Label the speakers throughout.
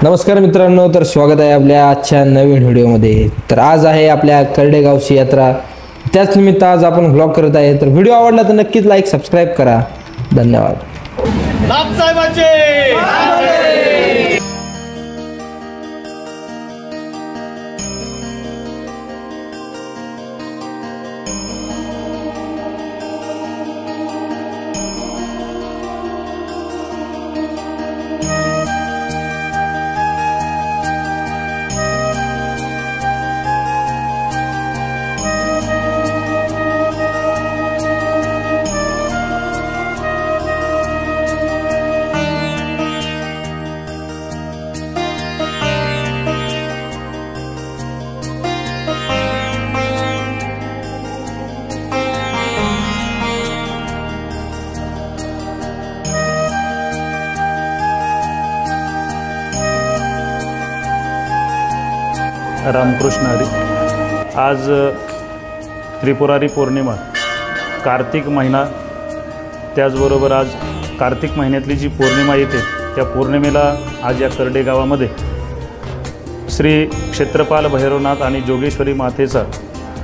Speaker 1: नमस्कार मित्रांनो, तर स्वागत आहे आपल्या आजच्या नवीन व्हिडिओमध्ये। तर आज आहे आपल्या कर्डेगावची यात्रा, त्याच निमित्त आज आपण व्लॉग करत आहे। तर व्हिडिओ आवडला तर नक्कीच लाईक सबस्क्राइब करा। धन्यवाद।
Speaker 2: रामकृष्ण हरी। आज त्रिपुरारी पौर्णिमा, कार्तिक महिना, त्याचबरोबर आज कार्तिक महिन्यातली जी पौर्णिमा येते त्या पौर्णिमेला आज या कर्डे गावामध्ये श्री क्षेत्रपाल भैरवनाथ आणि जोगेश्वरी मातेचा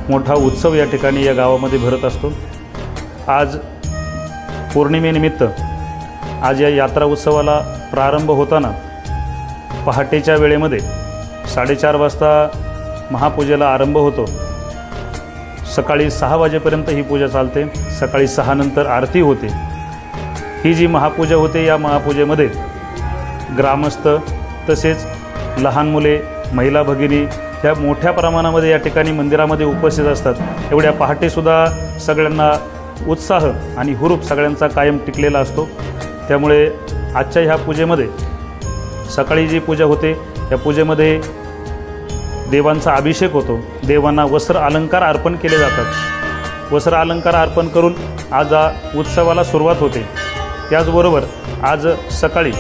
Speaker 2: मोठा उत्सव या ठिकाणी या गावामध्ये भरत असतो। आज पौर्णिमेनिमित्त आज या यात्रा उत्सवाला प्रारंभ होताना पहाटेच्या वेळेमध्ये 4:30 वाजता महापूजेला आरंभ होतो। सकाळी 6 वाजेपर्यंत ही पूजा चालते। सकाळी 6 नंतर आरती होते। ही जी महापूजा होते या महापूजेमध्ये ग्रामस्थ तसेच लहान मुले, महिला भगिनी ह्या मोठ्या प्रमाणामध्ये या ठिकाणी मंदिरामध्ये उपस्थित असतात। एवढ्या पहाटेसुद्धा सगळ्यांना उत्साह आणि हुरूप सगळ्यांचा कायम टिकलेला असतो। त्यामुळे आजच्या ह्या पूजेमध्ये सकाळी जी पूजा होते या पूजेमध्ये देवांचा अभिषेक होतो। देवांना वस्त्र अलंकार अर्पण केले जातात। वस्त्र अलंकार अर्पण करून आज उत्सवाला सुरुवात होते। त्याचबरोबर आज सकाळी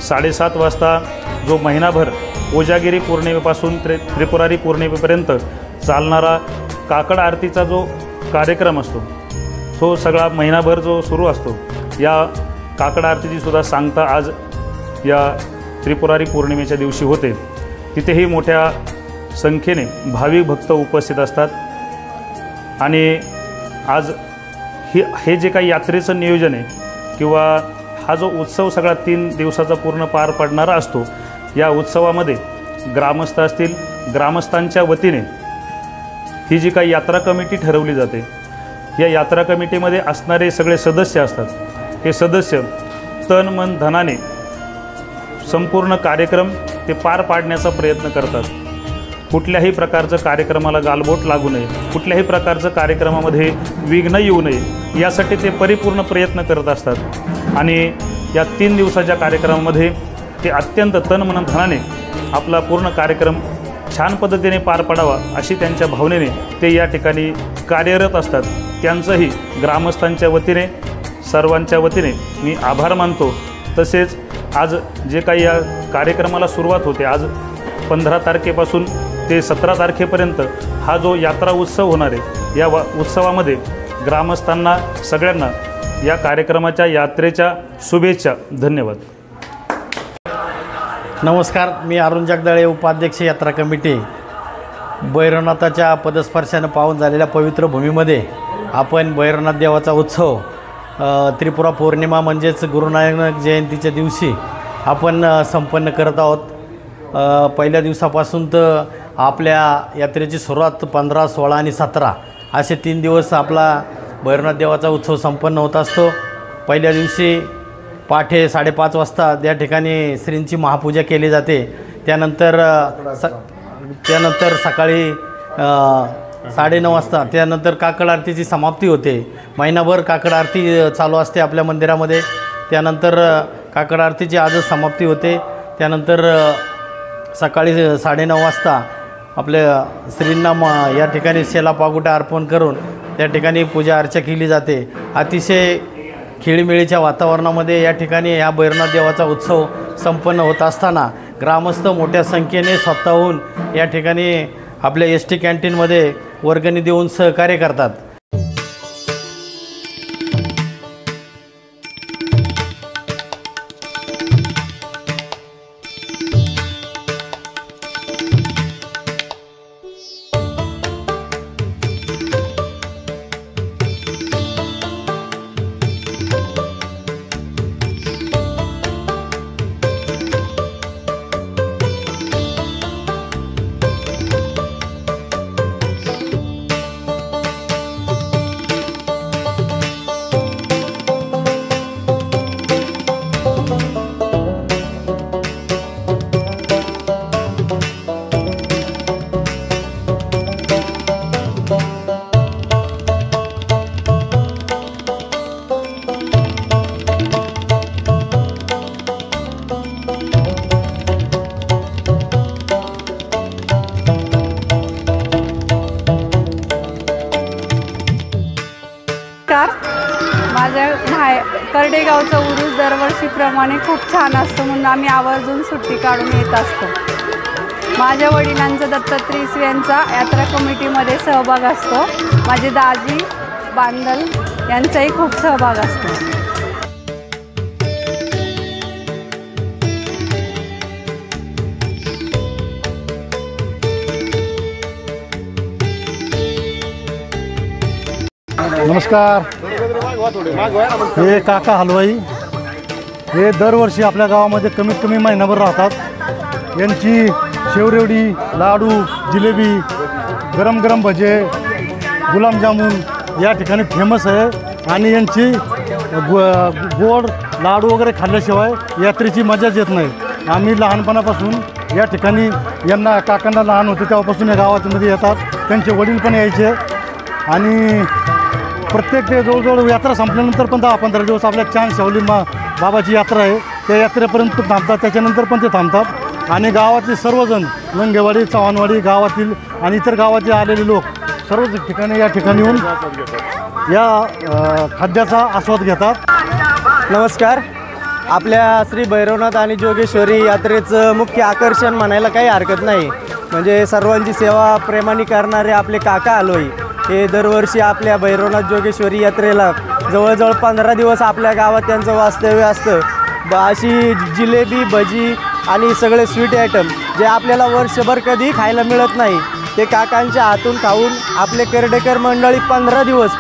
Speaker 2: 7:30 वाजता जो महिनाभर कोजागिरी पौर्णिमेपासून त्रिपुरारी पौर्णिमेपर्यंत चालणारा काकड आरतीचा जो कार्यक्रम असतो तो सगळा महिनाभर जो सुरू असतो, या काकड आरतीची सुद्धा सांगता आज या त्रिपुरारी पौर्णिमेच्या दिवशी होते। तिथेही मोठ्या संख्येने भाविक भक्त उपस्थित असतात। आणि आज हे जे काही यात्रेचं नियोजन आहे किंवा हा जो उत्सव सगळा 3 दिवसाचा पूर्ण पार पडणारा असतो, या उत्सवामध्ये ग्रामस्थ असतील, ग्रामस्थांच्या वतीने ही जी काही यात्रा कमिटी ठरवली जाते, या यात्रा कमिटीमध्ये असणारे सगळे सदस्य असतात। हे सदस्य तन मन धनाने संपूर्ण कार्यक्रम ते पार पाडण्याचा प्रयत्न करतात। कुठल्याही प्रकारचं कार्यक्रमाला गालबोट लागू नये, कुठल्याही प्रकारचं कार्यक्रमामध्ये विघ्न येऊ नये, यासाठी ते परिपूर्ण प्रयत्न करत असतात। आणि या 3 दिवसाच्या कार्यक्रमामध्ये ते अत्यंत तन मन धनाने आपला पूर्ण कार्यक्रम छान पद्धतीने पार पाडावा अशी त्यांच्या भावनेने ते या ठिकाणी कार्यरत असतात। त्यांचंही ग्रामस्थांच्या वतीने, सर्वांच्या वतीने मी आभार मानतो। तसेच आज जे काही या कार्यक्रमाला सुरुवात होते, आज 15 तारखेपासून ते 17 तारखेपर्यंत हा जो यात्रा उत्सव होणार आहे, या उत्सवामध्ये ग्रामस्थांना सगळ्यांना या कार्यक्रमाच्या यात्रेच्या शुभेच्छा। धन्यवाद।
Speaker 3: नमस्कार, मी अरुण जगदाळे, उपाध्यक्ष यात्रा कमिटी। भैरवनाथाच्या पदस्पर्शानं पावन झालेल्या पवित्र भूमीमध्ये आपण भैरवनाथ देवाचा उत्सव त्रिपुरा पौर्णिमा म्हणजेच गुरुनानक जयंतीच्या दिवशी आपण संपन्न करत आहोत। पहिल्या दिवसापासून तर आपल्या यात्रेची सुरुवात 15, 16 आणि 17 असे 3 दिवस आपला भैरवनाथ देवाचा उत्सव संपन्न होत असतो। पहिल्या दिवशी पहाटे 5:30 वाजता त्या ठिकाणी श्रींची महापूजा केली जाते। त्यानंतर सकाळी 9:30 वाजता त्यानंतर काकड आरतीची समाप्ती होते। महिनाभर काकड आरती चालू असते आपल्या मंदिरामध्ये। त्यानंतर काकड आरतीची आजच समाप्ती होते। त्यानंतर सकाळी 9:30 वाजता आपल्या श्रींना या ठिकाणी शेला पागुटा अर्पण करून त्या ठिकाणी पूजा अर्चा केली जाते। अतिशय खेळीमेळीच्या वातावरणामध्ये या ठिकाणी या भैरवनाथ देवाचा उत्सव संपन्न होत असताना ग्रामस्थ मोठ्या संख्येने स्वतःहून या ठिकाणी आपल्या एसटी कॅन्टीनमध्ये वर्गणी देऊन सहकार्य करतात।
Speaker 4: करडेगावचा उरूस दरवर्षीप्रमाणे खूप छान असतो म्हणून आम्ही आवर्जून सुट्टी काढून येत असतो। माझ्या वडिलांचा दत्तात्रय यांचा यात्रा कमिटीमध्ये सहभाग असतो। माझे दाजी बांदल यांचाही खूप सहभाग असतो।
Speaker 5: नमस्कार, हे काका हलवाई हे दरवर्षी आपल्या गावामध्ये कमीत कमी महिनाभर राहतात। यांची शेवरेवडी, लाडू, जिलेबी, गरम गरम भजे, गुलाबजामुन या ठिकाणी फेमस आहे आणि यांची गोड लाडू वगैरे खाल्ल्याशिवाय यात्रेची मजाच येत नाही। आम्ही लहानपणापासून या ठिकाणी यांना काकांना लहान होते तेव्हापासून या गावामध्ये येतात। त्यांचे वडील पण यायचे आणि प्रत्येक ते जवळजवळ यात्रा संपल्यानंतर पण 10-15 दिवस आपल्या चांद शावली बाबाची यात्रा आहे त्या यात्रेपर्यंत थांबतात, त्याच्यानंतर पण ते थांबतात आणि गावातले सर्वजण लंगेवाडी, चव्हाणवाडी गावातील आणि इतर गावाचे आलेले लोक सर्वच ठिकाणी या ठिकाणी येऊन या खाद्याचा आस्वाद घेतात।
Speaker 6: नमस्कार, आपल्या श्री भैरवनाथ आणि जोगेश्वरी यात्रेचं मुख्य आकर्षण म्हणायला काही हरकत नाही। म्हणजे सर्वांची सेवा प्रेमाने करणारे आपले काका हलवाई हे दरवर्षी आपल्या भैरवनाथ जोगेश्वरी यात्रेला जवळजवळ 15 दिवस आपल्या गावात त्यांचं वास्तव्य असतं। अशी जिलेबी, भजी आणि सगळे स्वीट आयटम जे आपल्याला वर्षभर कधी खायला मिळत नाही ते काकांच्या हातून खाऊन आपले करडेकर मंडळी 15 दिवस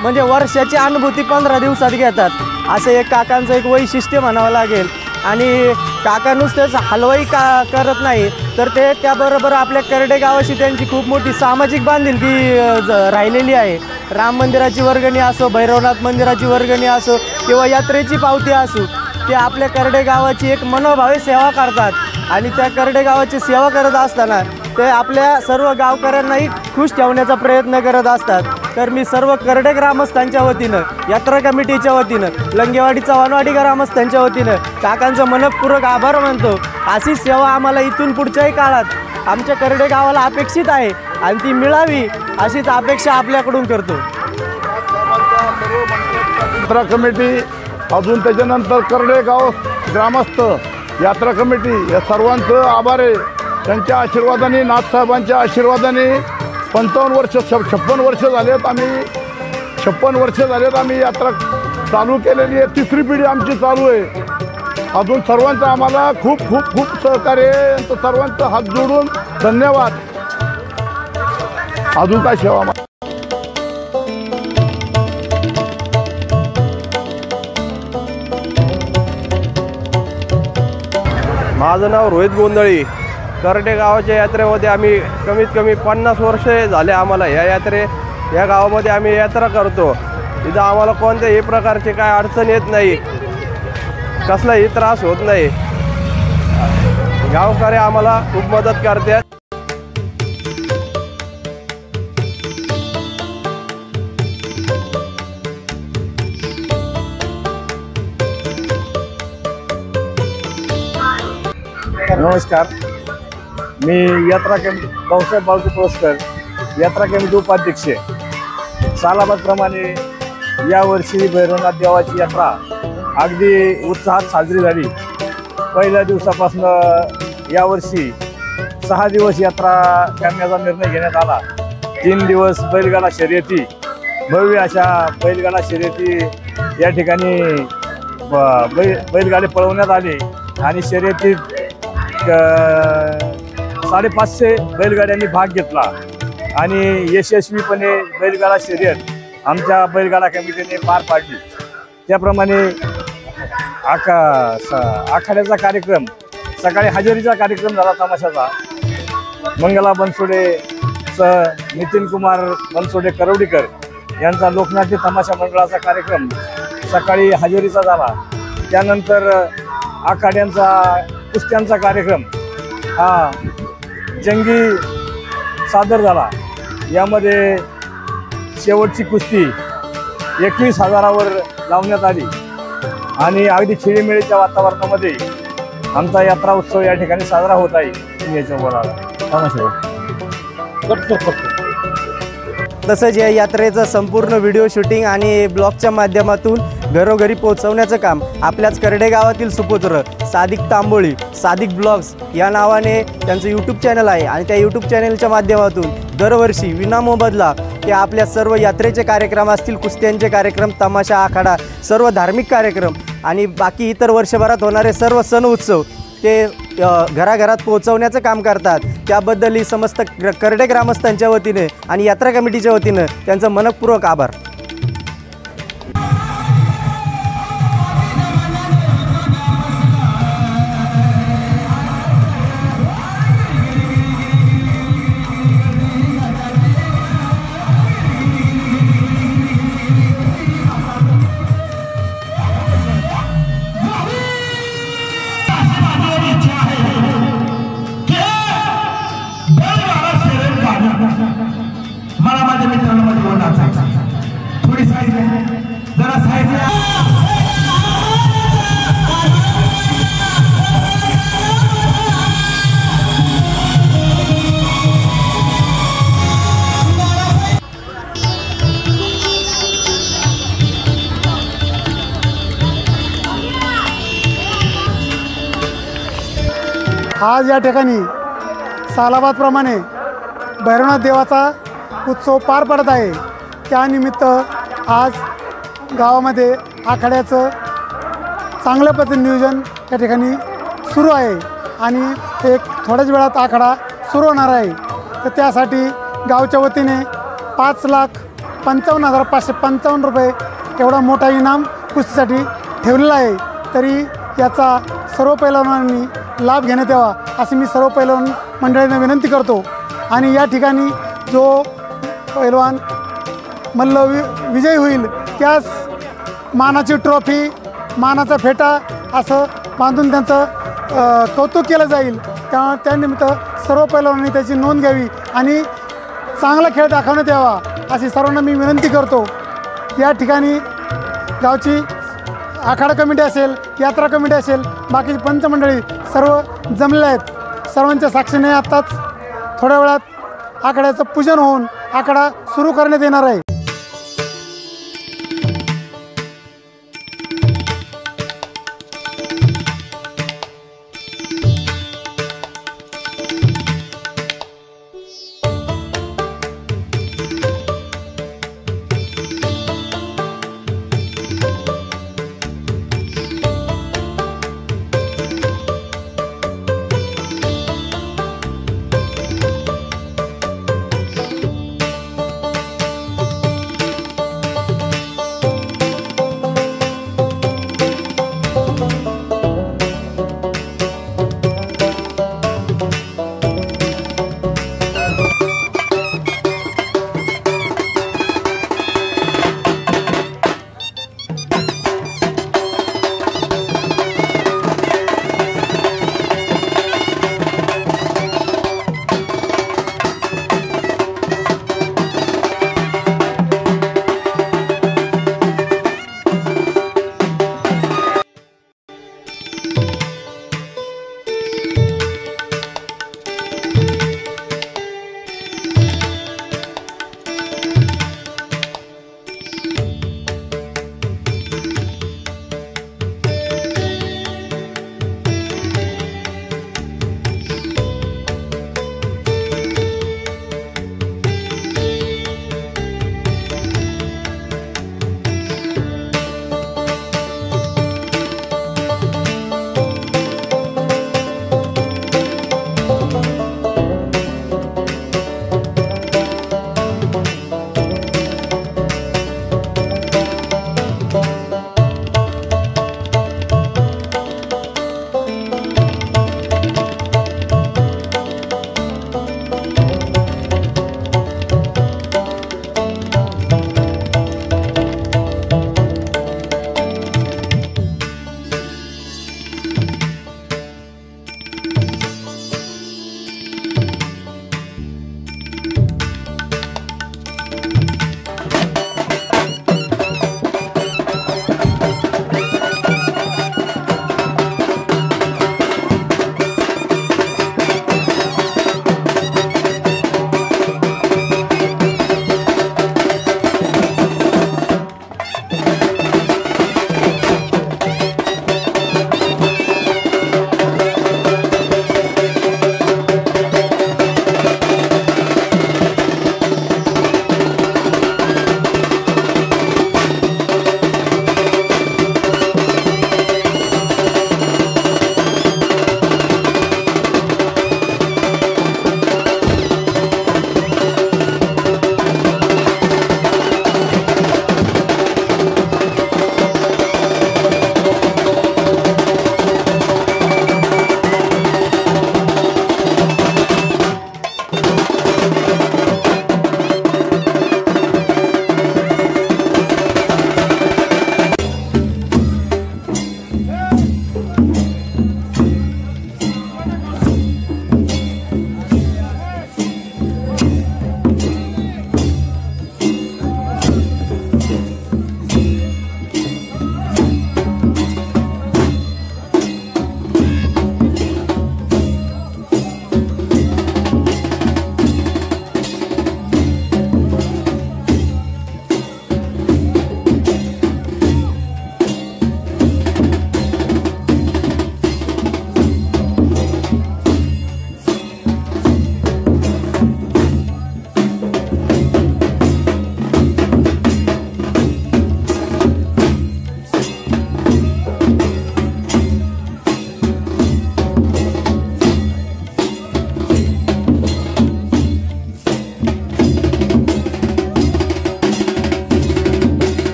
Speaker 6: म्हणजे वर्षाची अनुभूती 15 दिवसात घेतात। असं एक काकांचं एक वैशिष्ट्य म्हणावं लागेल। आणि काका नुसतेच हलवाई करत नाही तर ते त्याबरोबर आपल्या करडे गावाशी त्यांची खूप मोठी सामाजिक बांधिलकी राहिलेली आहे। राम मंदिराची वर्गणी असो, भैरवनाथ मंदिराची वर्गणी असो किंवा यात्रेची पावती असो, ते आपल्या करडे गावाची एक मनोभावे सेवा करतात आणि त्या करडे गावाची सेवा करत असताना ते आपल्या सर्व गावकऱ्यांनाही खुश ठेवण्याचा प्रयत्न करत असतात। तर मी सर्व करडे ग्रामस्थांच्या वतीनं, यात्रा कमिटीच्या वतीनं, लंगेवाडी चव्हाणवाडी ग्रामस्थांच्या वतीनं काकांचं मनपूर्वक आभार मानतो। अशीच सेवा आम्हाला इथून पुढच्याही काळात आमच्या करडे गावाला अपेक्षित आहे आणि ती मिळावी अशीच अपेक्षा आपल्याकडून करतो।
Speaker 7: यात्रा कमिटी अजून त्याच्यानंतर करडे गाव ग्रामस्थ, यात्रा कमिटी या सर्वांचं आभार आहे। त्यांच्या आशीर्वादाने, नाथसाहेबांच्या आशीर्वादाने 55 वर्ष 56 वर्ष झालेत आम्ही 56 वर्ष झालेत आम्ही यात्रा चालू केलेली आहे। तिसरी पिढी आमची चालू आहे। अजून सर्वांचं आम्हाला खूप खूप खूप सहकार्य आहे। सर्वांचं हात जोडून धन्यवाद। अजून काय सेवा
Speaker 6: माझं नाव रोहित गोंधळी। करडे गावाच्या यात्रेमध्ये आम्ही कमीत कमी 50 वर्षे झाले आम्हाला या गावामध्ये आम्ही यात्रा करतो। इथं आम्हाला कोणत्याही प्रकारचे काय अडचण येत नाही, कसलाही त्रास होत नाही। गावकरी आम्हाला खूप मदत करतात।
Speaker 7: नमस्कार, मी यात्रा कमिटी भाऊसाहेब बाळगू पुरस्कार यात्रा कमिटी उपाध्यक्ष। सालाबादप्रमाणे यावर्षी भैरवनाथ देवाची यात्रा अगदी उत्साहात साजरी झाली। पहिल्या दिवसापासून यावर्षी 6 दिवस यात्रा करण्याचा निर्णय घेण्यात आला। 3 दिवस बैलगाडा शर्यती, भव्य अशा बैलगाडा शर्यती या ठिकाणी बैलगाडी पळवण्यात आले आणि शर्यतीत 550 बैलगाड्यांनी भाग घेतला आणि यशस्वीपणे बैलगाडा शर्यत आमच्या बैलगाडा कमिटीने पार पाडली। त्याप्रमाणे आखाड्याचा कार्यक्रम, सकाळी हजेरीचा कार्यक्रम झाला तमाशाचा। मंगला बनसोडे नितीन कुमार बनसोडे करवडीकर यांचा लोकनाट्य तमाशा मंडळाचा कार्यक्रम सकाळी हजेरीचा झाला। त्यानंतर आखाड्यांचा कुस्त्यांचा कार्यक्रम हा जंगी सादर झाला। यामध्ये शेवटची कुस्ती 21,000वर लावण्यात आली आणि अगदी खेळीमेळीच्या वातावरणामध्ये आमचा यात्रा उत्सव या ठिकाणी साजरा होत आहे। याच्या बोलायला
Speaker 6: तसंच या यात्रेचं संपूर्ण व्हिडिओ शूटिंग आणि ब्लॉगच्या माध्यमातून घरोघरी पोहोचवण्याचं काम आपल्याच करडे गावातील सुपुत्र सादिक तांबोळी, सादिक ब्लॉग्स या नावाने त्यांचं यूट्यूब चॅनल आहे आणि त्या यूट्यूब चॅनलच्या माध्यमातून दरवर्षी विनामोबदला ते आपल्या सर्व यात्रेचे कार्यक्रम असतील, कुस्त्यांचे कार्यक्रम, तमाशा, आखाडा, सर्व धार्मिक कार्यक्रम आणि बाकी इतर वर्षभरात होणारे सर्व सण उत्सव ते घराघरात पोहोचवण्याचं काम करतात। त्याबद्दल ही समस्त करडे ग्रामस्थांच्या वतीने आणि यात्रा कमिटीच्या वतीनं त्यांचं मनपूर्वक आभार।
Speaker 8: मला माझ्या मित्रांमध्ये बोलायचं थोडी साईड जरा साईड
Speaker 5: आज या ठिकाणी सालाबादप्रमाणे भैरवनाथ देवाचा उत्सव पार पडत आहे। त्यानिमित्त आज गावामध्ये आखाड्याचं चांगल्या पद्धतीने नियोजन या ठिकाणी सुरू आहे आणि एक थोड्याच वेळात आखाडा सुरू होणार आहे। तर त्यासाठी गावच्या वतीने 5,55,555 रुपये एवढा मोठा इनाम कुस्तीसाठी ठेवलेला आहे। तरी याचा सर्व पैलवानांनी लाभ घेण्यात यावा अशी मी सर्व पैलवान मंडळींना विनंती करतो। आणि या ठिकाणी जो पैलवान मल्ल विजयी होईल त्यास मानाची ट्रॉफी, मानाचा फेटा असं बांधून त्यांचं कौतुक केलं जाईल। त्यानिमित्त सर्व पैलवानांनी त्याची नोंद घ्यावी आणि चांगला खेळ दाखवण्यात यावा अशी सर्वांना मी विनंती करतो। या ठिकाणी गावची आखाडा कमिटी असेल, यात्रा कमिटी असेल, बाकीची पंचमंडळी सर्व जमले आहेत। सर्वांच्या साक्षीने आत्ताच थोड्या वेळात आखाड्याचं पूजन होऊन आखाडा सुरू करण्यात येणार आहे।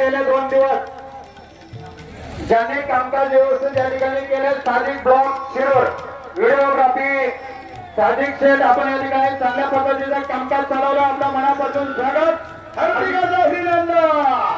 Speaker 9: गेले 2 दिवस ज्यांनी कामकाज व्यवस्थित या ठिकाणी केले सादिक ब्लॉक शिरोळ व्हिडिओग्राफी सादिक शेठ आपण या ठिकाणी चांगल्या पद्धतीचं कामकाज चालवलं आपल्या मनापासून स्वागत हार्दिक अभिनंदन